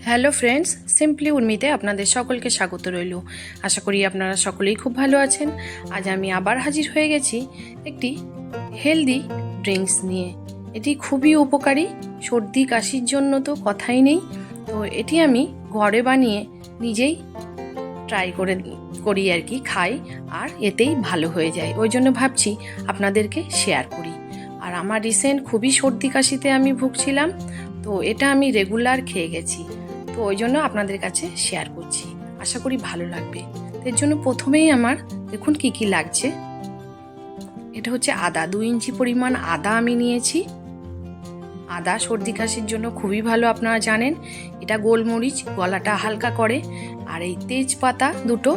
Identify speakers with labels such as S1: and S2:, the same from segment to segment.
S1: Hello friends, simply উর্মিতে আপনাদের সকলকে স্বাগত রইল। আশা করি আপনারা সকলেই খুব ভালো আছেন। আজ আমি আবার হাজির হয়ে গেছি একটি হেলদি ড্রিঙ্কস নিয়ে। এটি খুবই উপকারী, সর্দি কাশির জন্য তো কথাই নেই। তো এটি আমি ঘরে বানিয়ে নিজেই ট্রাই করি আর কি, খাই, আর এতেই ভালো হয়ে যায়। ওই জন্য ভাবছি আপনাদেরকে শেয়ার করি। আর আমার রিসেন্ট খুবই সর্দি কাশিতে আমি ভুগছিলাম, তো এটা আমি রেগুলার খেয়ে গেছি। তো ওই জন্য আপনাদের কাছে শেয়ার করছি, আশা করি ভালো লাগবে। এর জন্য প্রথমেই আমার দেখুন কি কি লাগছে। এটা হচ্ছে আদা, 2 ইঞ্চি পরিমাণ আদা আমি নিয়েছি। আদা সর্দি কাশির জন্য খুবই ভালো, আপনারা জানেন। এটা গোলমরিচ, গলাটা হালকা করে। আর এই তেজপাতা দুটো,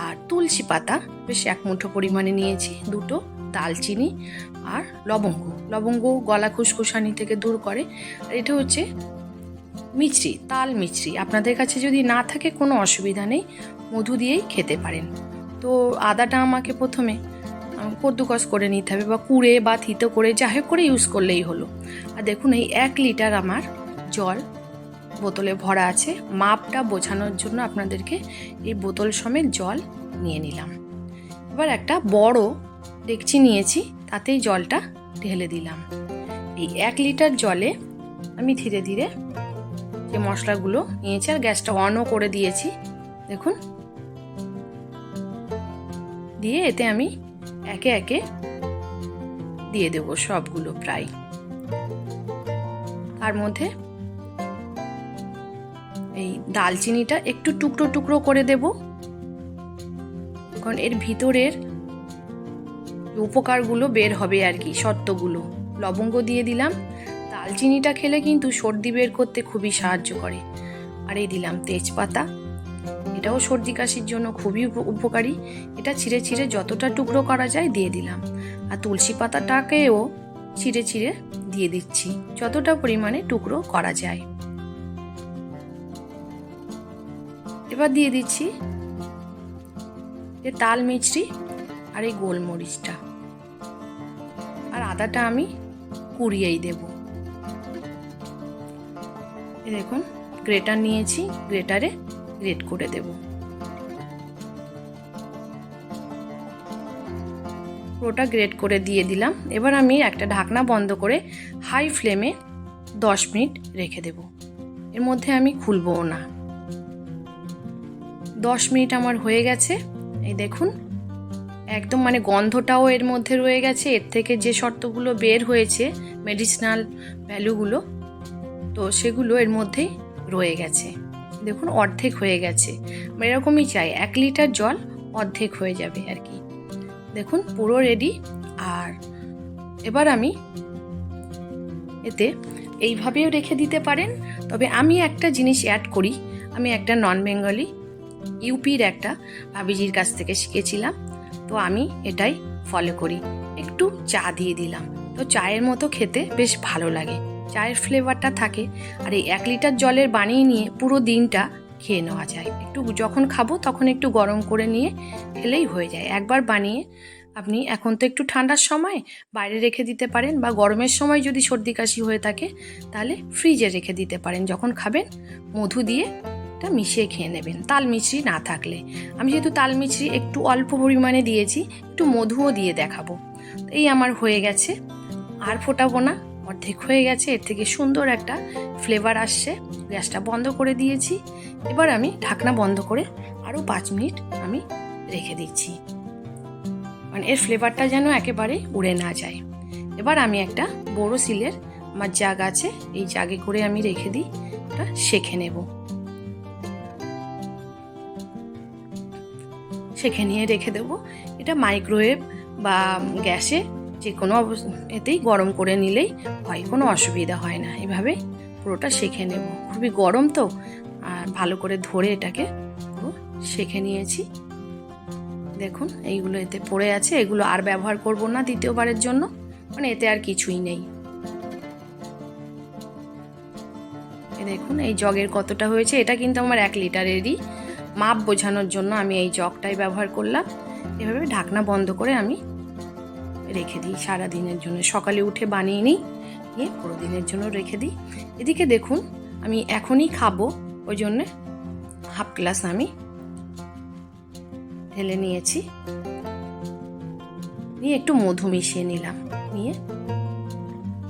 S1: আর তুলসী পাতা বেশ 1 মুঠো পরিমাণে নিয়েছি, দুটো দালচিনি, আর লবঙ্গ গলা খুসখুসানি থেকে দূর করে। আর এটা হচ্ছে মিছরি, তাল মিছরি। আপনাদের কাছে যদি না থাকে কোনো অসুবিধা নেই, মধু দিয়েই খেতে পারেন। তো আদাটা আমাকে প্রথমে কদ্দুকস করে নিতে হবে, বা কুড়ে বা থিতো করে, যাই হোক করে ইউজ করলেই হলো। আর দেখুন এই 1 লিটার আমার জল বোতলে ভরা আছে। মাপটা বোঝানোর জন্য আপনাদেরকে এই বোতল সমেত জল নিয়ে নিলাম। এবার একটা বড় ডেকচি নিয়েছি, তাতেই জলটা ঢেলে দিলাম। এই 1 লিটার জলে আমি ধীরে ধীরে যে মশলাগুলো নিয়েছি, আর গ্যাসটা অনও করে দিয়েছি, দেখুন, দিয়ে এতে আমি একে একে দিয়ে দেবো সবগুলো প্রায়। তার মধ্যে এই দালচিনিটা একটু টুকরো টুকরো করে দেব, কারণ এর ভিতরের উপকারগুলো বের হবে আর কি, সত্ত্বগুলো। লবঙ্গ দিয়ে দিলাম। দালচিনিটা খেলে কিন্তু সর্দি বের করতে খুবই সাহায্য করে। আর এই দিলাম তেজপাতা, এটাও সর্দি কাশির জন্য খুবই উপকারী। এটা ছিঁড়ে ছিঁড়ে যতটা টুকরো করা যায় দিয়ে দিলাম। আর তুলসী পাতাটাকেও ছিঁড়ে ছিঁড়ে দিয়ে দিচ্ছি, যতটা পরিমাণে টুকরো করা যায়। এবার দিয়ে দিচ্ছি যে তাল মিছরি আর এই গোলমরিচটা, আর আদাটা আমি কুড়িয়েই দেব। দেখুন গ্রেটার নিয়েছি, গ্রেটারে গ্রেট করে দেব। পুরোটা গ্রেট করে দিয়ে দিলাম। এবার আমি একটা ঢাকনা বন্ধ করে হাই ফ্লেমে 10 মিনিট রেখে দেব। এর মধ্যে আমি খুলবো না। 10 মিনিট আমার হয়ে গেছে। এই দেখুন একদম মানে গন্ধটাও এর মধ্যে রয়ে গেছে, এর থেকে যে শর্তগুলো বের হয়েছে, মেডিসিনাল ভ্যালুগুলো, তো সেগুলো এর মধ্যেই রয়ে গেছে। দেখুন অর্ধেক হয়ে গেছে। এরকমই চাই, 1 লিটার জল অর্ধেক হয়ে যাবে আর কি। দেখুন পুরো রেডি। আর এবার আমি এতে এইভাবেও রেখে দিতে পারেন, তবে আমি একটা জিনিস অ্যাড করি। আমি একটা নন বেঙ্গলি ইউপির একটা ভাবিজির কাছ থেকে শিখেছিলাম, তো আমি এটাই ফলো করি। একটু চা দিয়ে দিলাম, তো চায়ের মতো খেতে বেশ ভালো লাগে, চায়ের ফ্লেভারটা থাকে। আর এই 1 লিটার জলের বানিয়ে নিয়ে পুরো দিনটা খেয়ে নেওয়া যায়। একটু যখন খাবো তখন একটু গরম করে নিয়ে খেলেই হয়ে যায়। একবার বানিয়ে আপনি, এখন তো একটু ঠান্ডার সময়, বাইরে রেখে দিতে পারেন, বা গরমের সময় যদি সর্দি কাশি হয়ে থাকে তাহলে ফ্রিজে রেখে দিতে পারেন। যখন খাবেন মধু দিয়ে এটা মিশিয়ে খেয়ে নেবেন, তাল মিছরি না থাকলে। আমি যেহেতু তাল মিছরি একটু অল্প পরিমাণে দিয়েছি, একটু মধুও দিয়ে দেখাবো। এই আমার হয়ে গেছে, আর ফোটাবো না, অর্ধেক হয়ে গেছে। এর থেকে সুন্দর একটা ফ্লেভার আসছে। গ্যাসটা বন্ধ করে দিয়েছি। এবার আমি ঢাকনা বন্ধ করে আরও 5 মিনিট আমি রেখে দিচ্ছি, মানে এর ফ্লেভারটা যেন একেবারে উড়ে না যায়। এবার আমি একটা বড় সিলের আমার জাগ আছে, এই জাগে করে আমি রেখে দিই, এটা সেঁকে নেব। সেঁকে নিয়ে রেখে দেবো। এটা মাইক্রোওয়েভ বা গ্যাসে যে কোনো এতেই গরম করে নিলেই হয়, কোনো অসুবিধা হয় না। এভাবে পুরোটা সেঁকে নেব। খুবই গরম তো, আর ভালো করে ধরে এটাকে পুরো সেঁকে নিয়েছি। দেখুন এইগুলো এতে পড়ে আছে, এগুলো আর ব্যবহার করব না দ্বিতীয়বারের জন্য, মানে এতে আর কিছুই নেই। দেখুন এই জগের কতটা হয়েছে। এটা কিন্তু আমার 1 লিটারেরই, মাপ বোঝানোর জন্য আমি এই জগটাই ব্যবহার করলাম। এভাবে ঢাকনা বন্ধ করে আমি রেখে দিই সারা দিনের জন্য। সকালে উঠে বানিয়ে নিই, নিয়ে পুরো দিনের জন্য রেখে দিই। এদিকে দেখুন আমি এখনই খাবো, ওই জন্যে হাফ গ্লাস আমি ঢেলে নিয়েছি, নিয়ে একটু মধু মিশিয়ে নিলাম। নিয়ে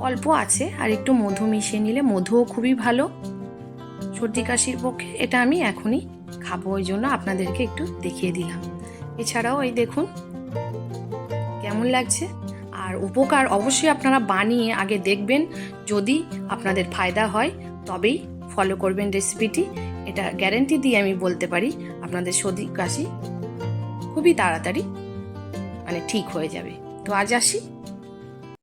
S1: অল্প আছে আর একটু মধু মিশিয়ে নিলে, মধুও খুবই ভালো সর্দি কাশির পক্ষে। এটা আমি এখনই খাবো, ওই জন্য আপনাদেরকে একটু দেখিয়ে দিলাম। এছাড়াও এই দেখুন কেমন লাগছে। আর উপকার অবশ্যই আপনারা বানিয়ে আগে দেখবেন, যদি আপনাদের ফায়দা হয় তবেই ফলো করবেন রেসিপিটি। এটা গ্যারেন্টি দিয়ে আমি বলতে পারি আপনাদের সর্দি কাশি খুবই তাড়াতাড়ি ঠিক হয়ে যাবে। তো আজ আসি।